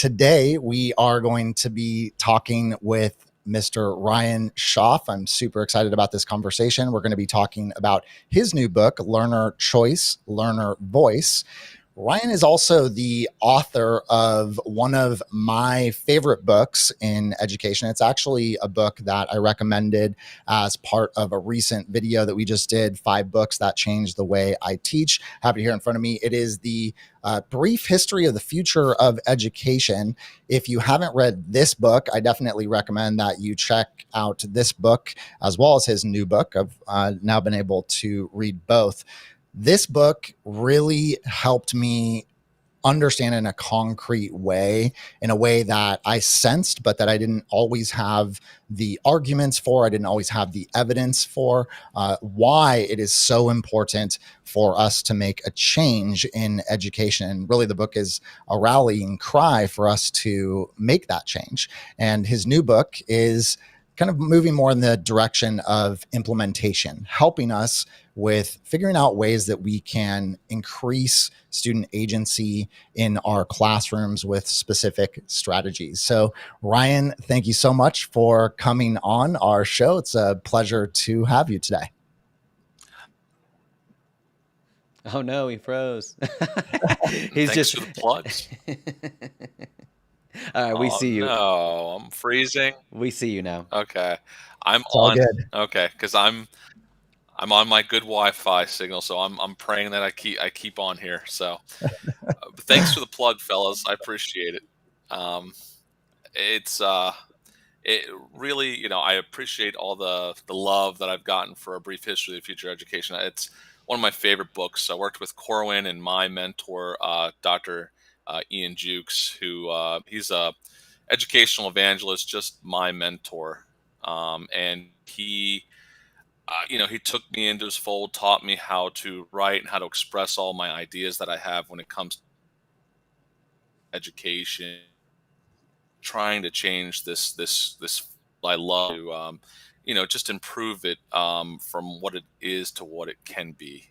Today, we are going to be talking with Mr. Ryan Schaaf. I'm super excited about this conversation. We're going to be talking about his new book, Learner Choice, Learner Voice. Ryan is also the author of one of my favorite books in education. It's actually a book that I recommended as part of a recent video that we just did, 5 books that changed the way I teach. Have it here in front of me. It is the Brief History of the Future of Education. If you haven't read this book, I definitely recommend that you check out this book as well as his new book. I've now been able to read both. This book really helped me understand in a concrete way, in a way that I sensed, but that I didn't always have the arguments for, I didn't always have the evidence for, why it is so important for us to make a change in education. And really, the book is a rallying cry for us to make that change. And his new book is kind of moving more in the direction of implementation, helping us with figuring out ways that we can increase student agency in our classrooms with specific strategies. So, Ryan, thank you so much for coming on our show. It's a pleasure to have you today. Oh no, he froze. He's Thanks just. for the plugs. All right, we Oh see you. no, I'm freezing. We see you now. Okay, I'm It's all on. good. Okay, because I'm on my good Wi-Fi signal, so I'm praying that I keep on here. So, but thanks for the plug, fellas. I appreciate it. Um, it's it really, I appreciate all the love that I've gotten for A Brief History of Future Education. It's one of my favorite books. I worked with Corwin and my mentor, Dr. Ian Jukes, who he's a educational evangelist, just my mentor, and he took me into his fold, taught me how to write and how to express all my ideas that I have when it comes to education, trying to change this I love to just improve it from what it is to what it can be.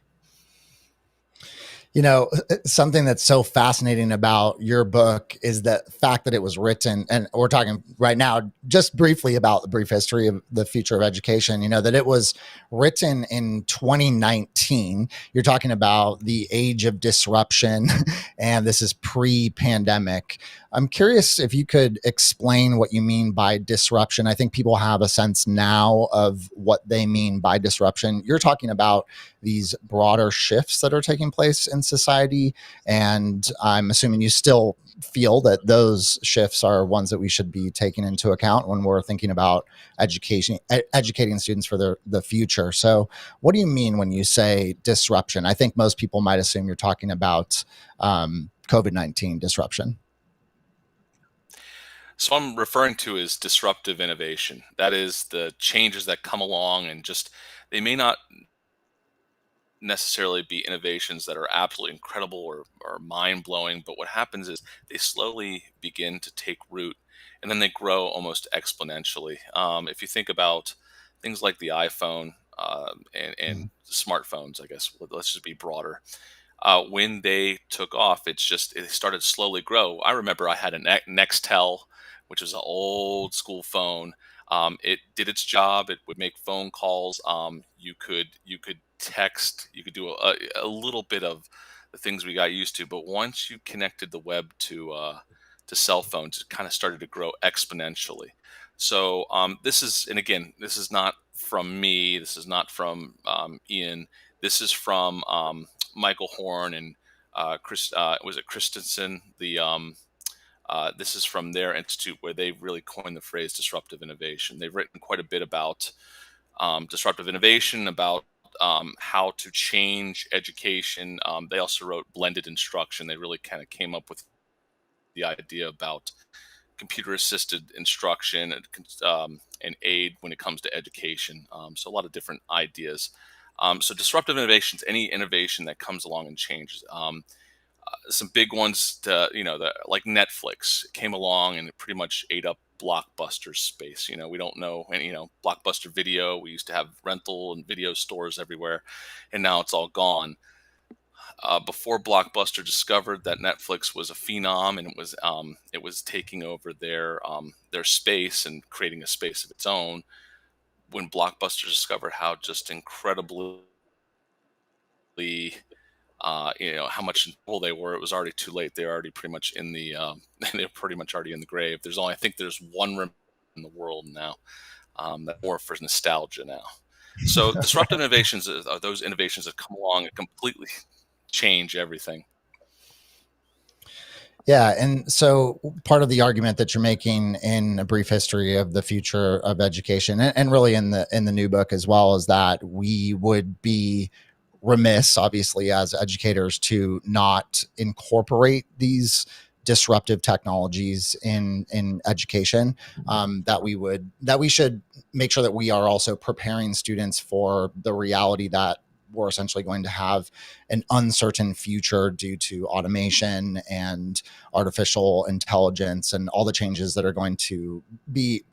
Something that's so fascinating about your book is the fact that it was written, and we're talking right now just briefly about the brief history of the future of education, that it was written in 2019. You're talking about the age of disruption, and this is pre-pandemic. I'm curious if you could explain what you mean by disruption. I think people have a sense now of what they mean by disruption. You're talking about these broader shifts that are taking place in society. And I'm assuming you still feel that those shifts are ones that we should be taking into account when we're thinking about educating students for the future. So what do you mean when you say disruption? I think most people might assume you're talking about COVID-19 disruption. So I'm referring to as disruptive innovation. That is the changes that come along and just they may not necessarily be innovations that are absolutely incredible or mind-blowing, but what happens is they slowly begin to take root and then they grow almost exponentially. If you think about things like the iPhone and smartphones, I guess let's just be broader. When they took off, it started to slowly grow. I remember I had a Nextel, which was an old school phone. It did its job. It would make phone calls. You could text. You could do a little bit of the things we got used to. But once you connected the web to cell phones, it kind of started to grow exponentially. So this is not from me. This is not from Ian. This is from Michael Horn and Chris. Was it Christensen? This is from their institute where they really coined the phrase disruptive innovation. They've written quite a bit about disruptive innovation, about how to change education. They also wrote blended instruction. They really kind of came up with the idea about computer assisted instruction and aid when it comes to education. So a lot of different ideas. So disruptive innovations, any innovation that comes along and changes. Some big ones, like Netflix came along and it pretty much ate up Blockbuster space. We don't know any, Blockbuster Video. We used to have rental and video stores everywhere, and now it's all gone. before Blockbuster discovered that Netflix was a phenom and it was taking over their space and creating a space of its own. When Blockbuster discovered how just incredibly how much in trouble they were, it was already too late. They're already pretty much in the they're pretty much already in the grave. I think there's one room in the world now that more for nostalgia now. So disruptive innovations are those innovations that come along and completely change everything. Yeah, and so part of the argument that you're making in A Brief History of the Future of Education, and really in the new book as well, is that we would be remiss, obviously, as educators, to not incorporate these disruptive technologies in education. That we should make sure that we are also preparing students for the reality that we're essentially going to have an uncertain future due to automation and artificial intelligence and all the changes that are going to be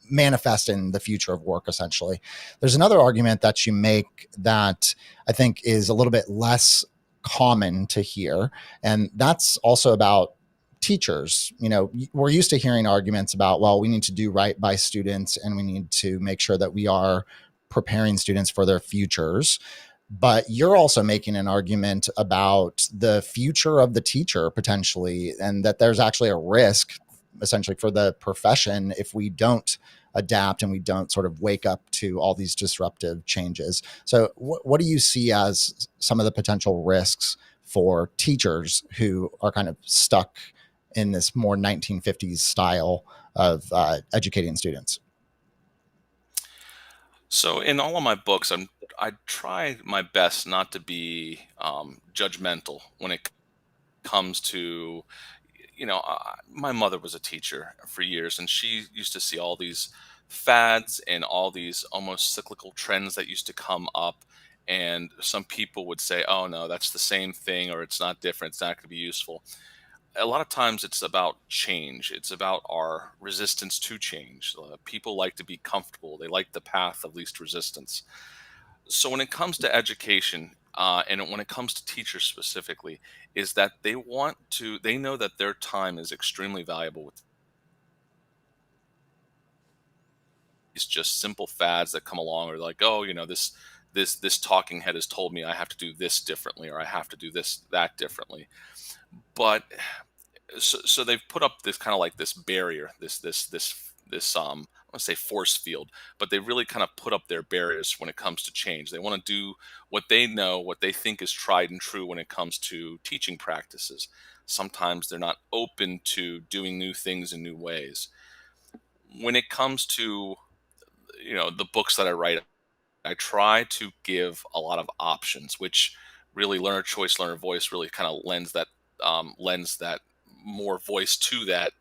manifest in the future of work. Essentially, there's another argument that you make that I think is a little bit less common to hear, and that's also about teachers. We're used to hearing arguments about, well, we need to do right by students and we need to make sure that we are preparing students for their futures. But you're also making an argument about the future of the teacher potentially, and that there's actually a risk essentially for the profession if we don't adapt and we don't sort of wake up to all these disruptive changes. So what do you see as some of the potential risks for teachers who are kind of stuck in this more 1950s style of educating students? So in all of my books, I try my best not to be judgmental when it comes to, my mother was a teacher for years, and she used to see all these fads and all these almost cyclical trends that used to come up. And some people would say, "Oh no, that's the same thing, or it's not different. It's not going to be useful." A lot of times it's about change. It's about our resistance to change. People like to be comfortable. They like the path of least resistance. So when it comes to education, and when it comes to teachers specifically, is that they know that their time is extremely valuable with these just simple fads that come along, or like, oh, this talking head has told me I have to do this differently, or I have to do that differently. But so they've put up this kind of like this barrier, this I want to say force field, but they really kind of put up their barriers when it comes to change. They want to do what they know, what they think is tried and true when it comes to teaching practices. Sometimes they're not open to doing new things in new ways. When it comes to the books that I write, I try to give a lot of options, which really learner choice, learner voice really kind of lends that more voice to that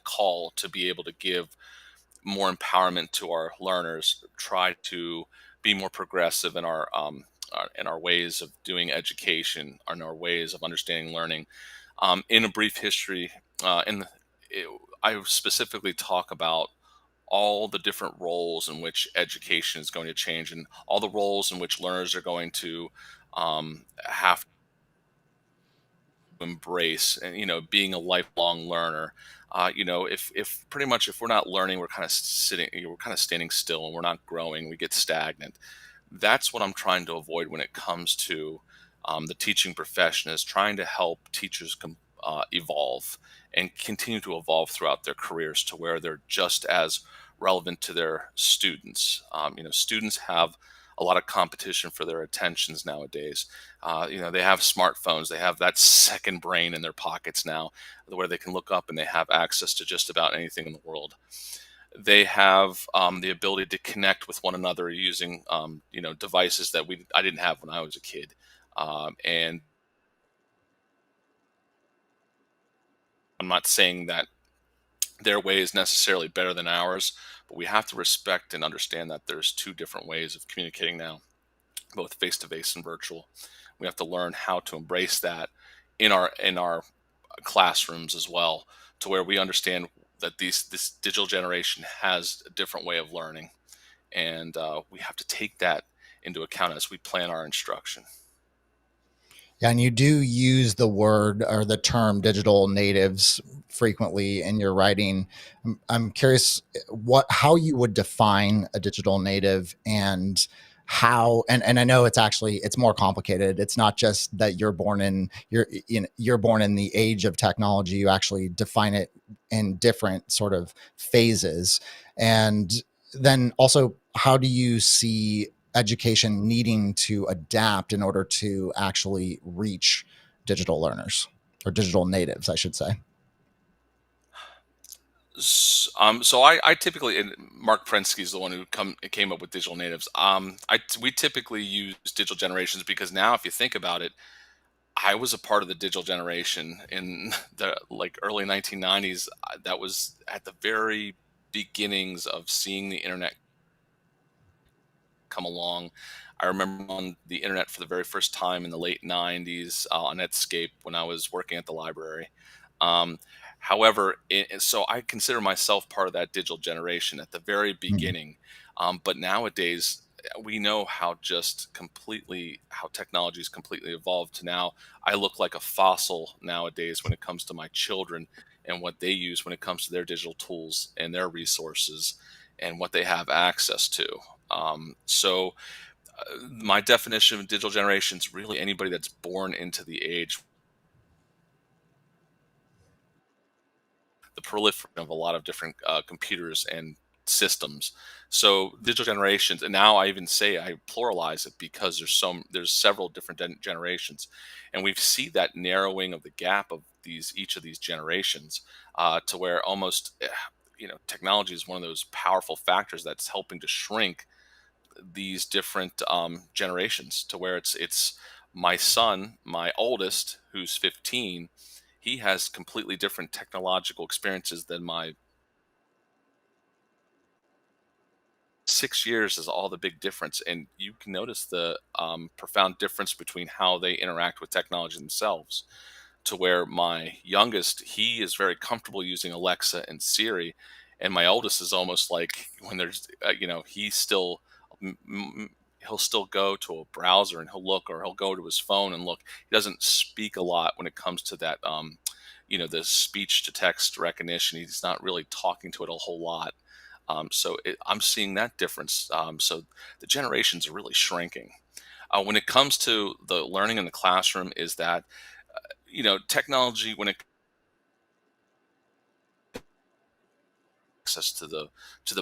call to be able to give more empowerment to our learners. Try to be more progressive in our ways of doing education, in our ways of understanding learning. In A Brief History, I specifically talk about all the different roles in which education is going to change, and all the roles in which learners are going to have to embrace, and being a lifelong learner. If pretty much if we're not learning, we're kind of standing still, and we're not growing, we get stagnant. That's what I'm trying to avoid when it comes to the teaching profession, is trying to help teachers evolve and continue to evolve throughout their careers to where they're just as relevant to their students. Students have a lot of competition for their attentions nowadays. They have smartphones, they have that second brain in their pockets now, where they can look up and they have access to just about anything in the world. They have the ability to connect with one another using devices that I didn't have when I was a kid. And I'm not saying that their way is necessarily better than ours, but we have to respect and understand that there's two different ways of communicating now, both face to face and virtual. We have to learn how to embrace that in our classrooms as well, to where we understand that this digital generation has a different way of learning, and we have to take that into account as we plan our instruction. Yeah, and you do use the word or the term digital natives frequently in your writing. I'm curious how you would define a digital native, and how, and I know it's more complicated. It's not just that you're born in the age of technology. You actually define it in different sort of phases. And then also, how do you see education needing to adapt in order to actually reach digital learners, or digital natives, I should say? So I typically, and Mark Prensky is the one who came up with digital natives. We typically use digital generations because now, if you think about it, I was a part of the digital generation in the like early 1990s. That was at the very beginnings of seeing the internet come along. I remember on the internet for the very first time in the late 90s on Netscape when I was working at the library. Um, However, so I consider myself part of that digital generation at the very Mm. beginning. But nowadays, we know how technology has completely evolved to now. I look like a fossil nowadays when it comes to my children and what they use when it comes to their digital tools and their resources and what they have access to. My definition of digital generation is really anybody that's born into the age, the proliferation of a lot of different computers and systems. So digital generations, and now I even say I pluralize it because there's several different generations, and we see that narrowing of the gap of each of these generations to where almost technology is one of those powerful factors that's helping to shrink these different generations to where it's my son, my oldest, who's 15. He has completely different technological experiences than my 6 years is all the big difference. And you can notice the profound difference between how they interact with technology themselves. To where my youngest, he is very comfortable using Alexa and Siri, and my oldest is almost like when there's, he's still, m- m- he'll still go to a browser and he'll look, or he'll go to his phone and look. He doesn't speak a lot when it comes to that, the speech to text recognition. He's not really talking to it a whole lot. I'm seeing that difference. So the generations are really shrinking. When it comes to the learning in the classroom, is that technology, when it access to the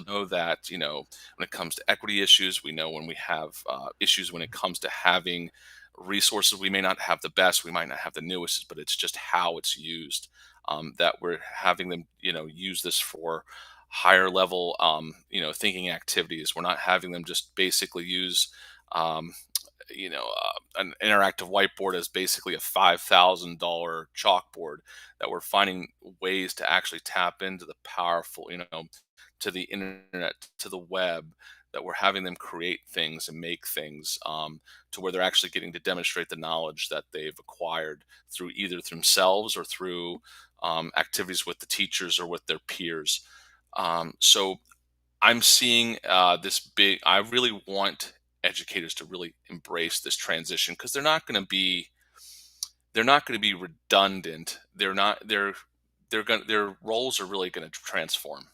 know that, when it comes to equity issues, we know when we have issues when it comes to having resources, we may not have the best, we might not have the newest, but it's just how it's used, that we're having them use this for higher level thinking activities. We're not having them just basically use an interactive whiteboard as basically a $5,000 chalkboard, that we're finding ways to actually tap into the powerful, to the internet, to the web, that we're having them create things and make things, to where they're actually getting to demonstrate the knowledge that they've acquired through either themselves or through activities with the teachers or with their peers. So I'm seeing this big. I really want educators to really embrace this transition because they're not going to be redundant. Their roles are really going to transform.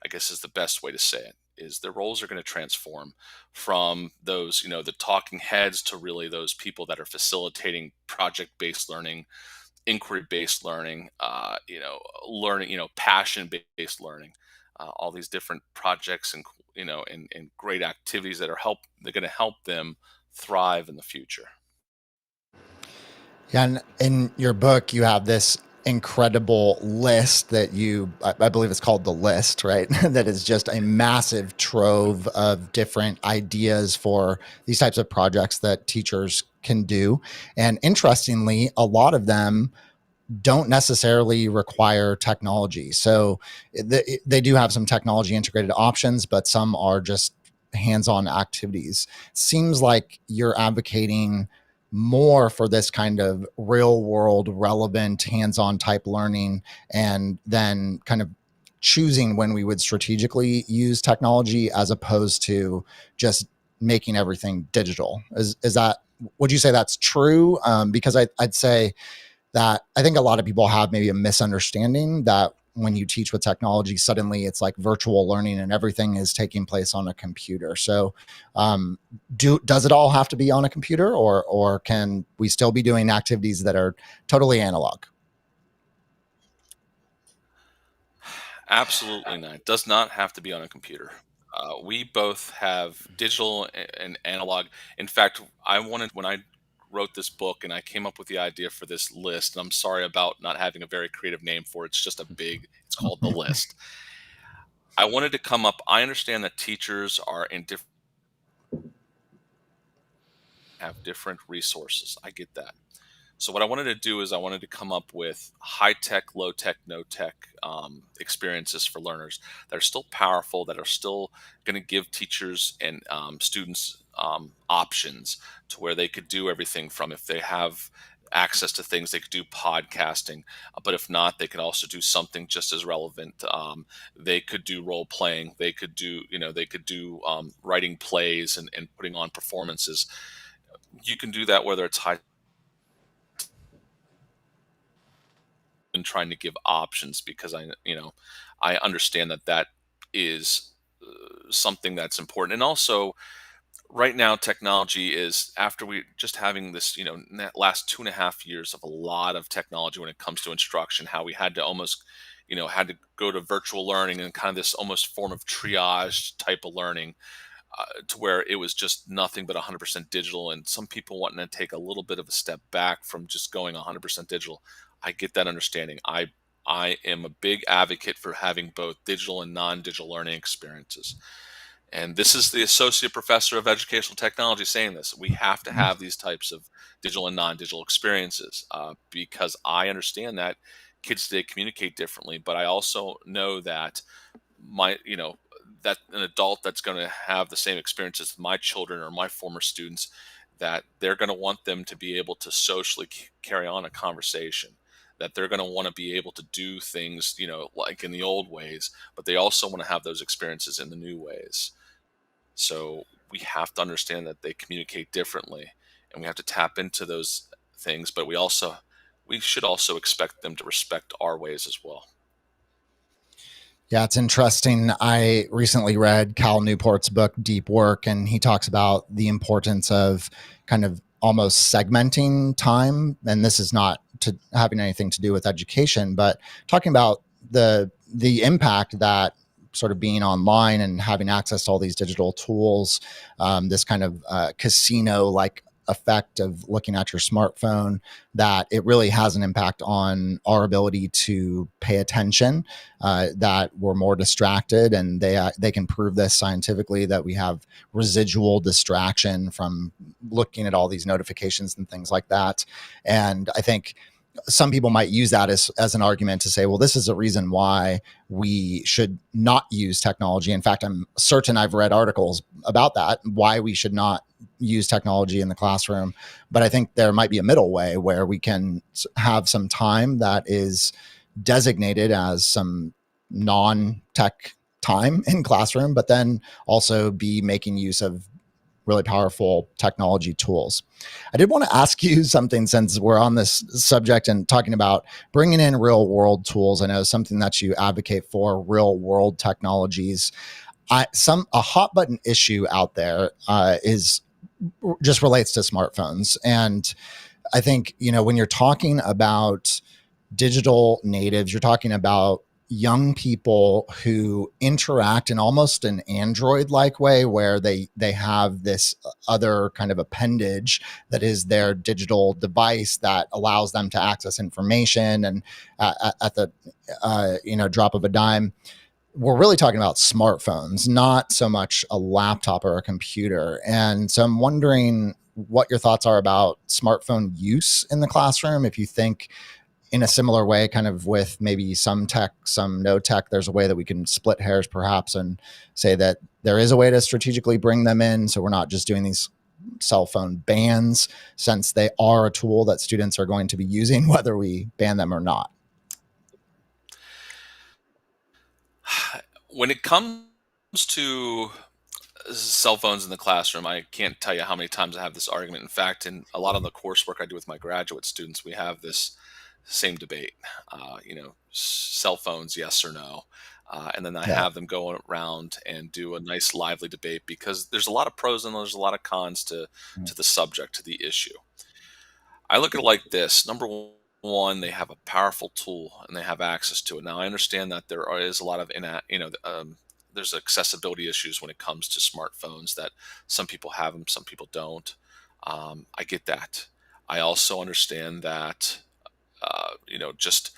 I guess is the best way to say it. Is their roles are going to transform from those, the talking heads, to really those people that are facilitating project based learning, inquiry based learning, learning, passion based learning, all these different projects and and great activities they're going to help them thrive in the future. Yeah, and in your book, you have this incredible list that I believe it's called the list, right? That is just a massive trove of different ideas for these types of projects that teachers can do. And interestingly, a lot of them don't necessarily require technology. So they do have some technology integrated options, but some are just hands-on activities. Seems like you're advocating more for this kind of real world relevant hands-on type learning, and then kind of choosing when we would strategically use technology as opposed to just making everything digital. Is that would you say that's true? Because I'd say that I think a lot of people have maybe a misunderstanding that when you teach with technology, suddenly it's like virtual learning and everything is taking place on a computer. So, does it all have to be on a computer, or can we still be doing activities that are totally analog? Absolutely not. It does not have to be on a computer. We both have digital and analog. In fact, I wanted, when I wrote this book and I came up with the idea for this list, and I'm sorry about not having a very creative name for it. It's just it's called the list. I wanted to come up, I understand that teachers are in different, have different resources. I get that. So what I wanted to do is I wanted to come up with high tech, low tech, no tech experiences for learners that are still powerful, that are still going to give teachers and students options to where they could do everything from, if they have access to things, they could do podcasting, but if not, they could also do something just as relevant. They could do role playing. They could do, they could do writing plays and putting on performances. You can do that whether it's high and trying to give options, because I understand that that is something that's important. And also, right now, technology is, after we just having this, last 2.5 years of a lot of technology when it comes to instruction, how we had to almost, had to go to virtual learning and kind of this almost form of triage type of learning, to where it was just nothing but 100% digital, and some people wanting to take a little bit of a step back from just going 100% digital. I get that understanding. I am a big advocate for having both digital and non-digital learning experiences. And this is the associate professor of educational technology saying this. We have to have these types of digital and non-digital experiences, because I understand that kids today communicate differently, but I also know that that an adult that's going to have the same experiences as my children or my former students, that they're going to want them to be able to socially carry on a conversation, that they're going to want to be able to do things, like in the old ways, but they also want to have those experiences in the new ways. So we have to understand that they communicate differently, and we have to tap into those things, but we should also expect them to respect our ways as well. Yeah, it's interesting. I recently read Cal Newport's book, Deep Work, and he talks about the importance of kind of almost segmenting time. And this is not to having anything to do with education, but talking about the impact that sort of being online and having access to all these digital tools, this kind of casino like effect of looking at your smartphone, that it really has an impact on our ability to pay attention, that we're more distracted, and they can prove this scientifically, that we have residual distraction from looking at all these notifications and things like that. And I think some people might use that as an argument to say, well, this is a reason why we should not use technology. In fact, I'm certain I've read articles about that, why we should not use technology in the classroom. But I think there might be a middle way where we can have some time that is designated as some non-tech time in classroom, but then also be making use of really powerful technology tools. I did want to ask you something, since we're on this subject and talking about bringing in real world tools. I know something that you advocate for, real world technologies. A hot button issue out there is just relates to smartphones. And I think, when you're talking about digital natives, you're talking about young people who interact in almost an Android like way, where they have this other kind of appendage that is their digital device that allows them to access information, and at the drop of a dime. We're really talking about smartphones, not so much a laptop or a computer. And so I'm wondering what your thoughts are about smartphone use in the classroom. If you think, in a similar way, kind of with maybe some tech, some no tech, there's a way that we can split hairs perhaps and say that there is a way to strategically bring them in. So we're not just doing these cell phone bans, since they are a tool that students are going to be using, whether we ban them or not. When it comes to cell phones in the classroom. I can't tell you how many times I have this argument. In fact, in a lot of the coursework I do with my graduate students, we have this same debate. Cell phones, yes or no. And then I Yeah. have them go around and do a nice lively debate, because there's a lot of pros and there's a lot of cons to the subject, to the issue. I look at it like this. Number one, they have a powerful tool and they have access to it. Now, I understand that is a lot of, there's accessibility issues when it comes to smartphones, that some people have them, some people don't. I get that. I also understand that, just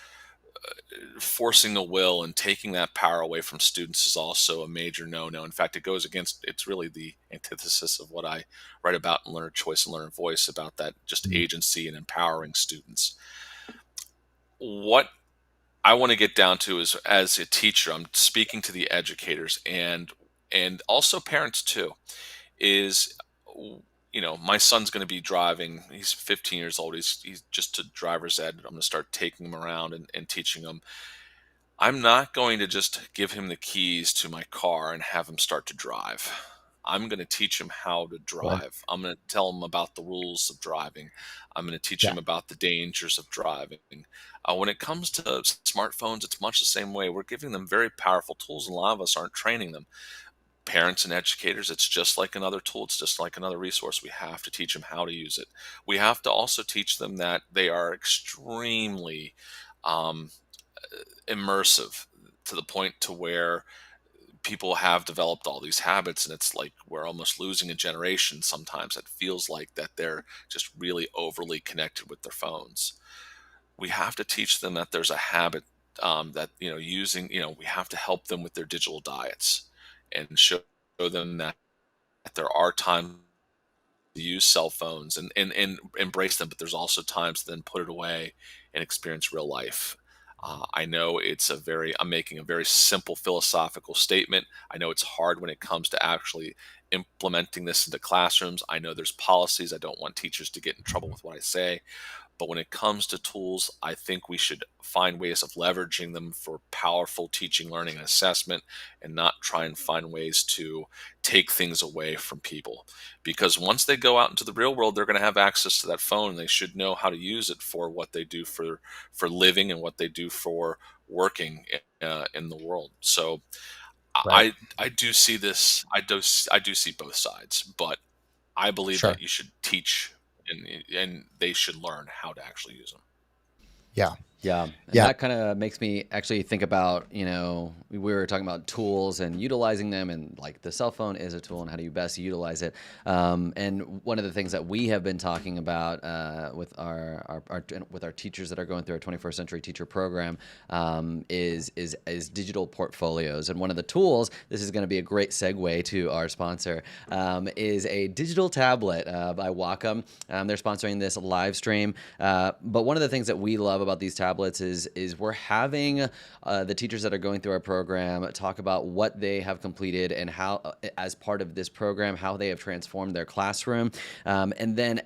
forcing the will and taking that power away from students is also a major no-no. In fact, it's really the antithesis of what I write about in Learner Choice and Learner Voice, about that just Mhm. agency and empowering students. What I want to get down to is, as a teacher, I'm speaking to the educators and also parents too, is, my son's going to be driving. He's 15 years old. He's just to driver's ed. I'm going to start taking him around and teaching him. I'm not going to just give him the keys to my car and have him start to drive. I'm going to teach him how to Sure. drive. I'm going to tell him about the rules of driving. I'm going to teach Yeah. him about the dangers of driving. When it comes to smartphones, it's much the same way. We're giving them very powerful tools, and a lot of us aren't training them. Parents and educators, it's just like another tool. It's just like another resource. We have to teach them how to use it. We have to also teach them that they are extremely um, immersive, to the point to where people have developed all these habits, and it's like we're almost losing a generation sometimes. It feels like that they're just really overly connected with their phones. We have to teach them that there's a habit, that using, we have to help them with their digital diets, and show them that there are times to use cell phones and embrace them, but there's also times to then put it away and experience real life. I know I'm making a very simple philosophical statement. I know it's hard when it comes to actually implementing this into classrooms. I know there's policies. I don't want teachers to get in trouble with what I say. But when it comes to tools, I think we should find ways of leveraging them for powerful teaching, learning, and assessment, and not try and find ways to take things away from people. Because once they go out into the real world, they're going to have access to that phone, and they should know how to use it for what they do for living and what they do for working in the world. So Right. I do see this. I do see both sides, but I believe Sure. that you should teach, and they should learn how to actually use them. Yeah. Yeah, and Yeah. that kind of makes me actually think about, we were talking about tools and utilizing them, and like the cell phone is a tool and how do you best utilize it. And one of the things that we have been talking about with our teachers that are going through our 21st Century Teacher Program is digital portfolios. And one of the tools, this is going to be a great segue to our sponsor, is a digital tablet by Wacom. They're sponsoring this live stream. But one of the things that we love about these tablets is we're having the teachers that are going through our program talk about what they have completed and how, as part of this program, how they have transformed their classroom. And then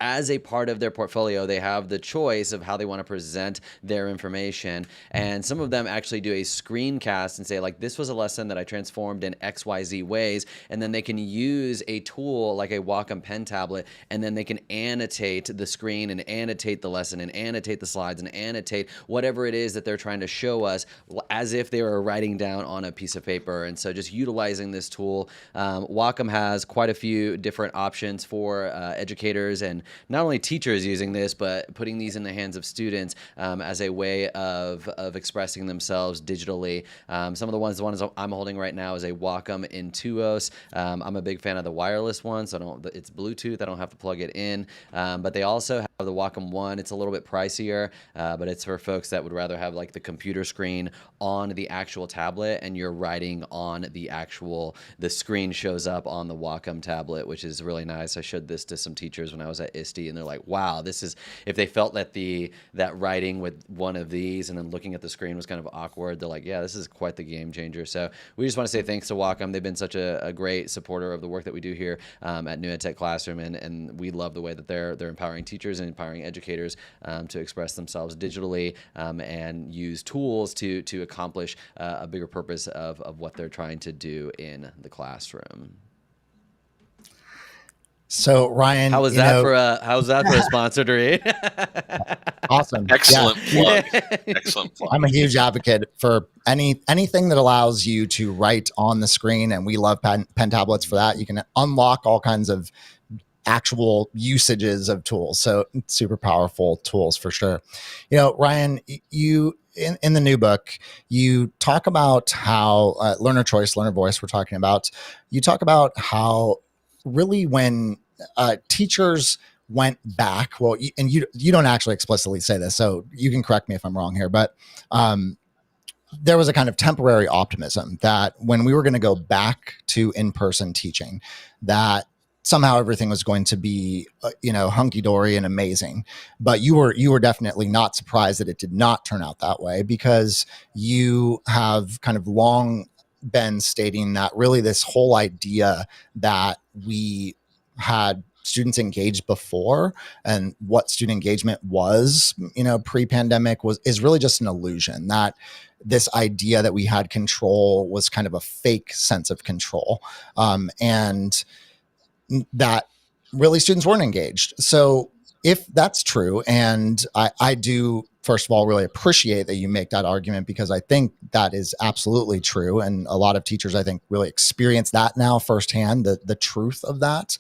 as a part of their portfolio, they have the choice of how they want to present their information. And some of them actually do a screencast and say, like, this was a lesson that I transformed in XYZ ways. And then they can use a tool like a Wacom pen tablet, and then they can annotate the screen and annotate the lesson and annotate the slides and annotate whatever it is that they're trying to show us, as if they were writing down on a piece of paper. And so just utilizing this tool, Wacom has quite a few different options for educators and not only teachers using this, but putting these in the hands of students as a way of expressing themselves digitally. Some of the ones I'm holding right now is a Wacom Intuos. I'm a big fan of the wireless one, so it's Bluetooth. I don't have to plug it in. But they also have the Wacom One. It's a little bit pricier, but it's for folks that would rather have like the computer screen on the actual tablet, and you're writing on the screen shows up on the Wacom tablet, which is really nice. I showed this to some teachers when I was at ISTE and they're like, wow, this is, if they felt that that writing with one of these and then looking at the screen was kind of awkward, they're like, yeah, this is quite the game changer. So we just want to say thanks to Wacom. They've been such a great supporter of the work that we do here at New EdTech Classroom, and we love the way that they're empowering teachers and empowering educators to express themselves digitally and use tools to accomplish a bigger purpose of what they're trying to do in the classroom. So Ryan, How's that for a sponsor to read? Awesome. Excellent Yeah. plug. Excellent plug. I'm a huge advocate for anything that allows you to write on the screen, and we love pen tablets for that. You can unlock all kinds of actual usages of tools. So super powerful tools for sure. Ryan, you in the new book, you talk about how learner choice, learner voice, we're talking about, you talk about how really when teachers went back, well, and you don't actually explicitly say this, so you can correct me if I'm wrong here, but there was a kind of temporary optimism that when we were going to go back to in-person teaching, that somehow everything was going to be, hunky-dory and amazing. But you were definitely not surprised that it did not turn out that way, because you have kind of long been stating that really this whole idea that we had students engaged before and what student engagement was, pre-pandemic is really just an illusion. That this idea that we had control was kind of a fake sense of control, and that really students weren't engaged. So if that's true, and I do, first of all, really appreciate that you make that argument, because I think that is absolutely true. And a lot of teachers, I think, really experience that now firsthand, the truth of that.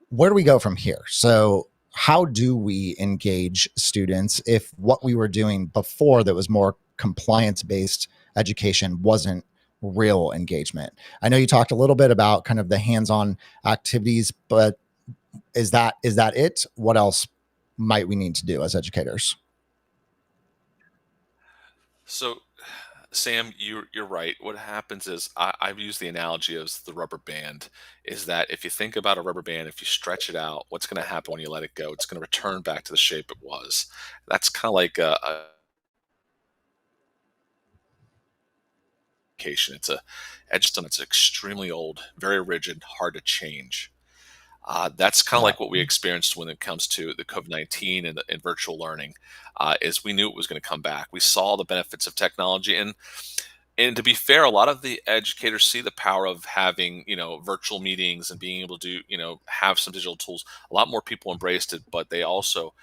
Where do we go from here? So how do we engage students if what we were doing before that was more compliance-based education wasn't real engagement? I know you talked a little bit about kind of the hands-on activities, but is that it? What else might we need to do as educators? So, Sam, you're right. What happens is I've used the analogy of the rubber band. Is that if you think about a rubber band, if you stretch it out, what's going to happen when you let it go? It's going to return back to the shape it was. That's kind of like a education. It's a edge system. It's extremely old, very rigid, hard to change. That's kind of Yeah. like what we experienced when it comes to the COVID-19 and virtual learning. Is we knew it was going to come back. We saw the benefits of technology, and to be fair, a lot of the educators see the power of having virtual meetings and being able to have some digital tools. A lot more people embraced it, but they also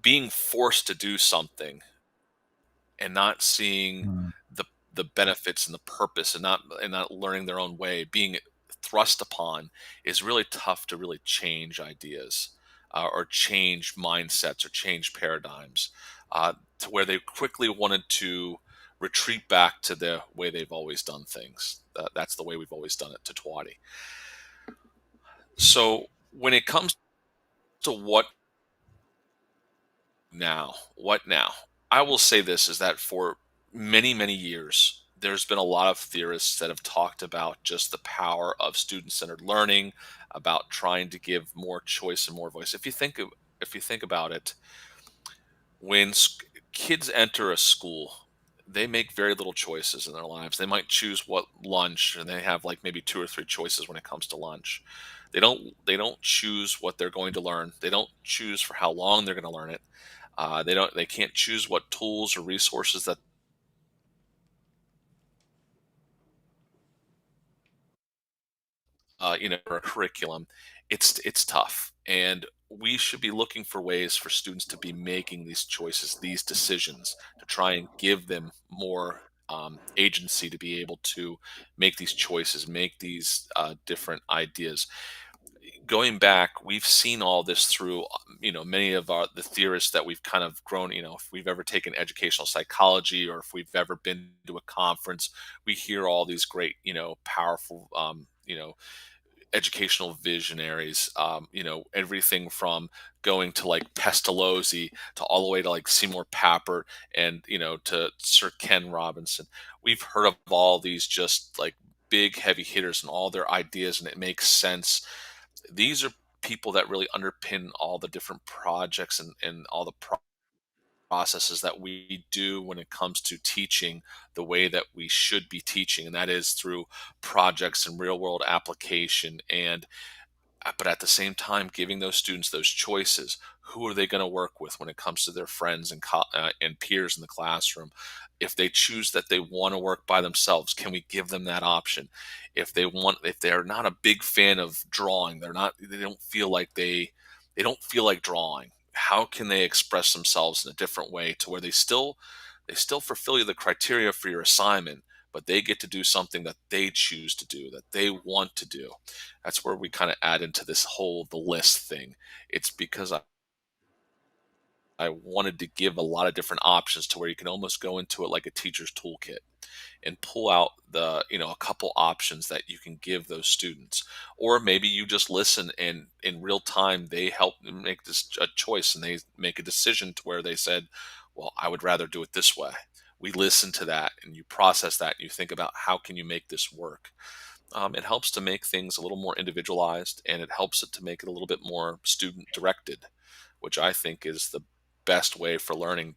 being forced to do something and not seeing Mm. the benefits and the purpose, and not learning their own way, being thrust upon, is really tough to really change ideas, or change mindsets or change paradigms, to where they quickly wanted to retreat back to the way they've always done things. That's the way we've always done it, to Twatty. So when it comes to what now? I will say this, is that for many, many years, there's been a lot of theorists that have talked about just the power of student-centered learning, about trying to give more choice and more voice. If you think about it, when kids enter a school, they make very little choices in their lives. They might choose what lunch, and they have like maybe two or three choices when it comes to lunch. They don't choose what they're going to learn. They don't choose for how long they're going to learn it. They can't choose what tools or resources that or a curriculum. It's tough, and we should be looking for ways for students to be making these choices, these decisions, to try and give them more agency to be able to make these choices, make these different ideas. Going back, we've seen all this through, many of the theorists that we've kind of grown. If we've ever taken educational psychology, or if we've ever been to a conference, we hear all these great, powerful, educational visionaries. Everything from going to like Pestalozzi to all the way to like Seymour Papert, and to Sir Ken Robinson. We've heard of all these just like big heavy hitters and all their ideas, and it makes sense. These are people that really underpin all the different projects and all the processes that we do when it comes to teaching the way that we should be teaching, and that is through projects and real world application. And but at the same time, giving those students those choices. Who are they going to work with when it comes to their friends and peers in the classroom? If they choose that they want to work by themselves, can we give them that option? If they're not a big fan of drawing, they don't feel like they don't feel like drawing. How can they express themselves in a different way to where they still fulfill the criteria for your assignment, but they get to do something that they choose to do, that they want to do. That's where we kind of add into this whole the list thing. It's because I wanted to give a lot of different options to where you can almost go into it like a teacher's toolkit and pull out a couple options that you can give those students. Or maybe you just listen and in real time they help make this a choice and they make a decision to where they said, well, I would rather do it this way. We listen to that and you process that and you think about how can you make this work. It helps to make things a little more individualized, and it helps it to make it a little bit more student directed, which I think is the best way for learning.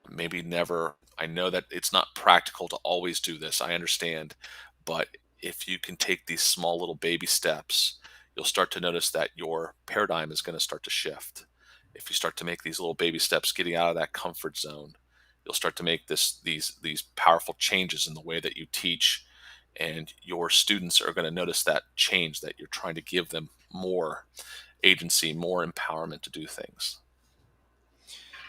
Maybe never. I know that it's not practical to always do this. I understand, but if you can take these small little baby steps, you'll start to notice that your paradigm is going to start to shift. If you start to make these little baby steps, getting out of that comfort zone, you'll start to make these powerful changes in the way that you teach, and your students are going to notice that change, that you're trying to give them more agency, more empowerment to do things.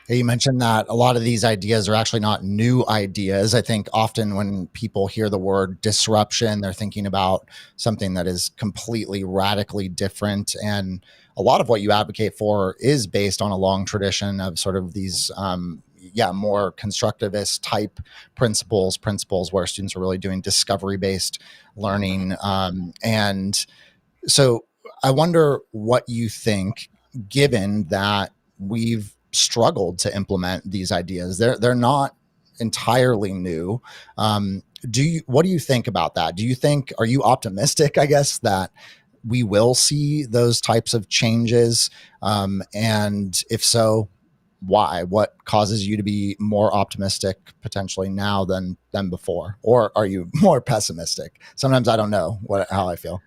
Yeah, you mentioned that a lot of these ideas are actually not new ideas. I think often when people hear the word disruption, they're thinking about something that is completely radically different. And a lot of what you advocate for is based on a long tradition of sort of these, more constructivist type principles where students are really doing discovery based Mhm. learning. And so I wonder what you think, given that we've struggled to implement these ideas. They're not entirely new. What do you think about that? Do you think, are you optimistic, I guess, that we will see those types of changes? And if so, why? What causes you to be more optimistic potentially now than before? Or are you more pessimistic? Sometimes I don't know how I feel.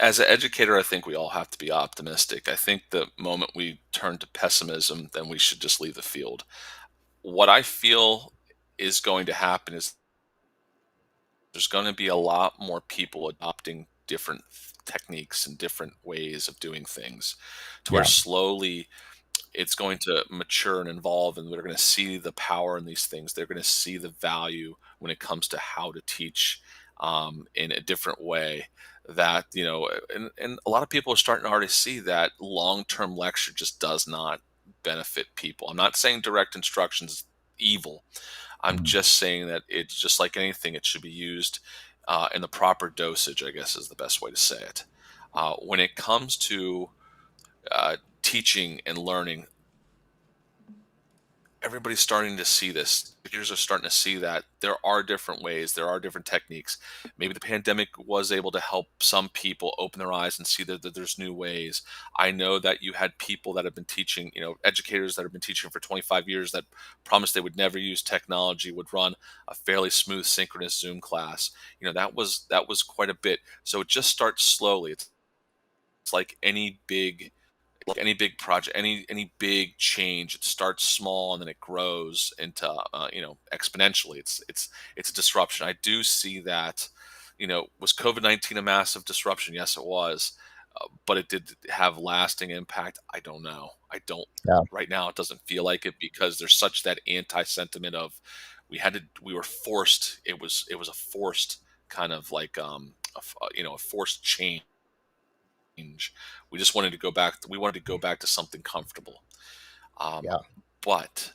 As an educator, I think we all have to be optimistic. I think the moment we turn to pessimism, then we should just leave the field. What I feel is going to happen is there's going to be a lot more people adopting different techniques and different ways of doing things to where Yeah. slowly it's going to mature and evolve, and they're going to see the power in these things. They're going to see the value when it comes to how to teach in a different way. That and a lot of people are starting to already see that long-term lecture just does not benefit people. I'm not saying direct instruction is evil. I'm Mhm. just saying that it's just like anything; it should be used in the proper dosage, I guess is the best way to say it. When it comes to teaching and learning, everybody's starting to see this. Teachers are starting to see that there are different ways, there are different techniques. Maybe the pandemic was able to help some people open their eyes and see that there's new ways. I know that you had people that have been teaching, educators that have been teaching for 25 years that promised they would never use technology, would run a fairly smooth synchronous Zoom class. That was quite a bit. So it just starts slowly. It's like any big project, any big change. It starts small and then it grows into exponentially. It's a disruption. I do see that. Was COVID-19 a massive disruption? Yes, it was, but it did have lasting impact. I don't know. I don't. Yeah. Right now, it doesn't feel like it because there's such that anti-sentiment of we were forced. It was a forced kind of like a forced change. We just wanted to go back. We wanted to go back to something comfortable. Um, Yeah. but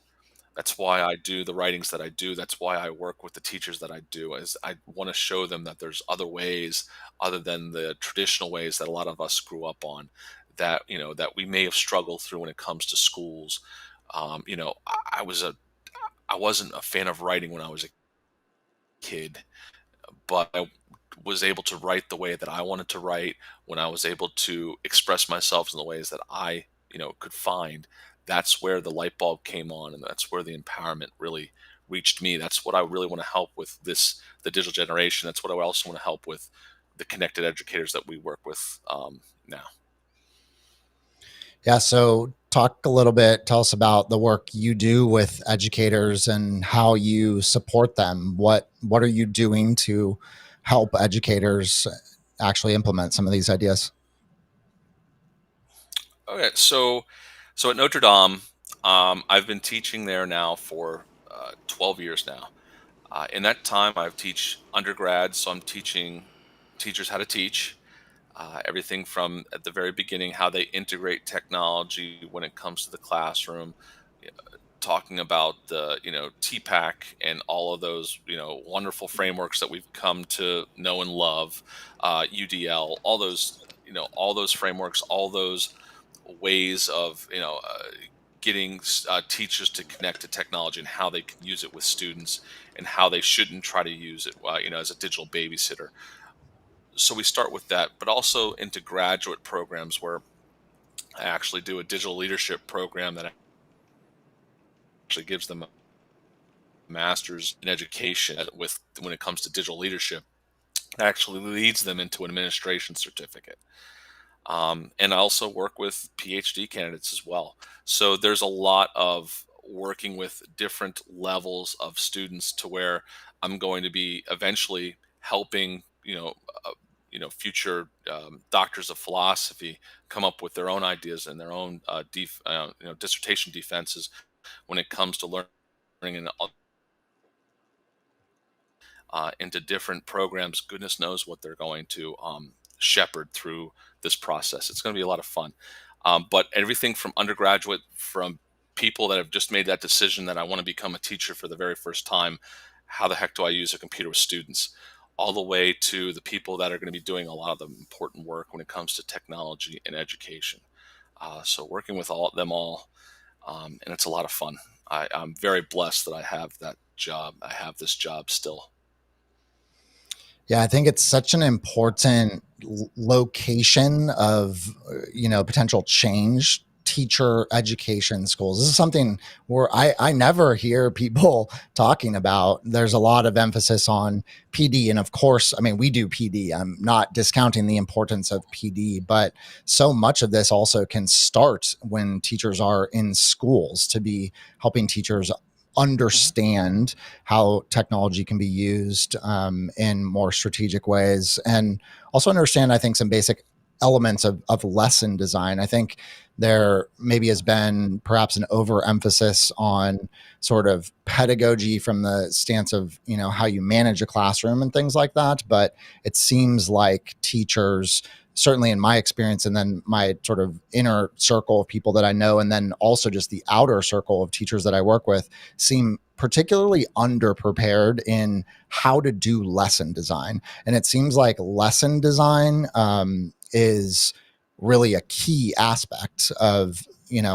that's why I do the writings that I do. That's why I work with the teachers that I do. Is I want to show them that there's other ways other than the traditional ways that a lot of us grew up on. That we may have struggled through when it comes to schools. I wasn't a fan of writing when I was a kid, but I was able to write the way that I wanted to write, when I was able to express myself in the ways that I, could find, that's where the light bulb came on, and that's where the empowerment really reached me. That's what I really want to help with the digital generation. That's what I also want to help with the connected educators that we work with now. Yeah. So talk a little bit, tell us about the work you do with educators and how you support them. What are you doing to help educators actually implement some of these ideas? Okay, so at Notre Dame, I've been teaching there now for 12 years now. In that time, I've teach undergrads, so I'm teaching teachers how to teach. Everything from at the very beginning, how they integrate technology when it comes to the classroom, y- talking about the TPAC and all of those wonderful frameworks that we've come to know and love, UDL, all those frameworks, all those ways of getting teachers to connect to technology and how they can use it with students and how they shouldn't try to use it as a digital babysitter. So we start with that, but also into graduate programs where I actually do a digital leadership program that actually gives them a master's in education with when it comes to digital leadership, actually leads them into an administration certificate. And I also work with PhD candidates as well. So there's a lot of working with different levels of students to where I'm going to be eventually helping, future doctors of philosophy come up with their own ideas and their own dissertation defenses when it comes to learning and into different programs. Goodness knows what they're going to shepherd through this process. It's going to be a lot of fun. But everything from undergraduate, from people that have just made that decision that I want to become a teacher for the very first time, how the heck do I use a computer with students? All the way to the people that are going to be doing a lot of the important work when it comes to technology and education. So working with all them all, and it's a lot of fun. I'm very blessed that I have that job. I have this job still. Yeah, I think it's such an important location of potential change. Teacher education schools. This is something where I never hear people talking about. There's a lot of emphasis on PD, and of course, I mean we do PD. I'm not discounting the importance of PD, but so much of this also can start when teachers are in schools to be helping teachers Mhm. understand how technology can be used in more strategic ways, and also understand, I think, some basic elements of lesson design. I think there maybe has been perhaps an overemphasis on sort of pedagogy from the stance of how you manage a classroom and things like that, but it seems like teachers, certainly in my experience, and then my sort of inner circle of people that I know, and then also just the outer circle of teachers that I work with, seem particularly underprepared in how to do lesson design. And it seems like lesson design is really a key aspect of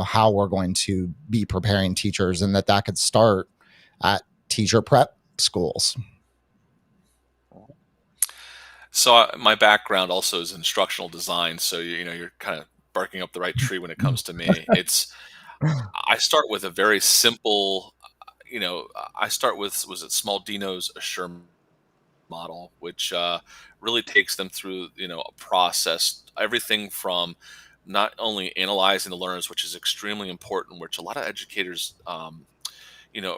how we're going to be preparing teachers, and that could start at teacher prep schools. So my background also is instructional design. So you're kind of barking up the right tree when it comes to me. It's I start with a very simple, I start with was it Small Dino's Assure model, which really takes them through a process, everything from not only analyzing the learners, which is extremely important, which a lot of educators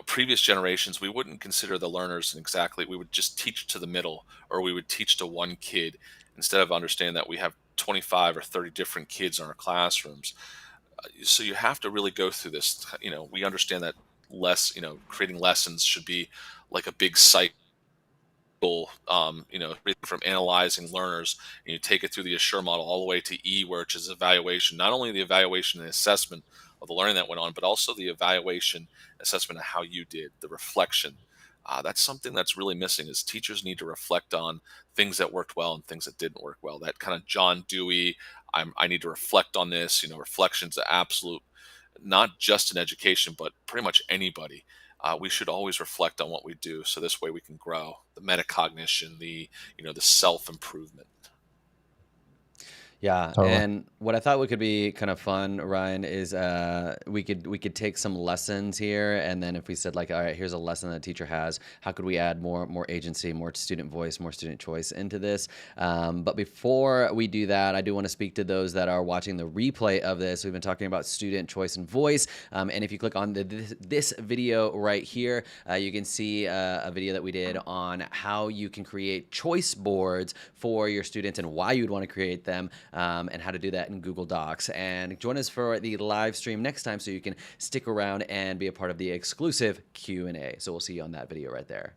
previous generations, we wouldn't consider the learners exactly. We would just teach to the middle, or we would teach to one kid instead of understanding that we have 25 or 30 different kids in our classrooms. So you have to really go through this. We understand that creating lessons should be like a big cycle, everything from analyzing learners, and you take it through the Assure model all the way to E, which is evaluation. Not only the evaluation and assessment of the learning that went on, but also the evaluation assessment of how you did, the reflection. That's something that's really missing. Is teachers need to reflect on things that worked well and things that didn't work well. That kind of John Dewey, I need to reflect on this. Reflection's the absolute, not just in education, but pretty much anybody. we should always reflect on what we do. So this way we can grow the metacognition, the self improvement. Yeah, Totally. and what I thought could be kind of fun, Ryan, is we could take some lessons here, and then if we said like, all right, here's a lesson that a teacher has, how could we add more agency, more student voice, more student choice into this? But before we do that, I do want to speak to those that are watching the replay of this. We've been talking about student choice and voice, and if you click on this video right here, you can see a video that we did on how you can create choice boards for your students and why you'd want to create them. And how to do that in Google Docs. And join us for the live stream next time so you can stick around and be a part of the exclusive Q&A. So we'll see you on that video right there.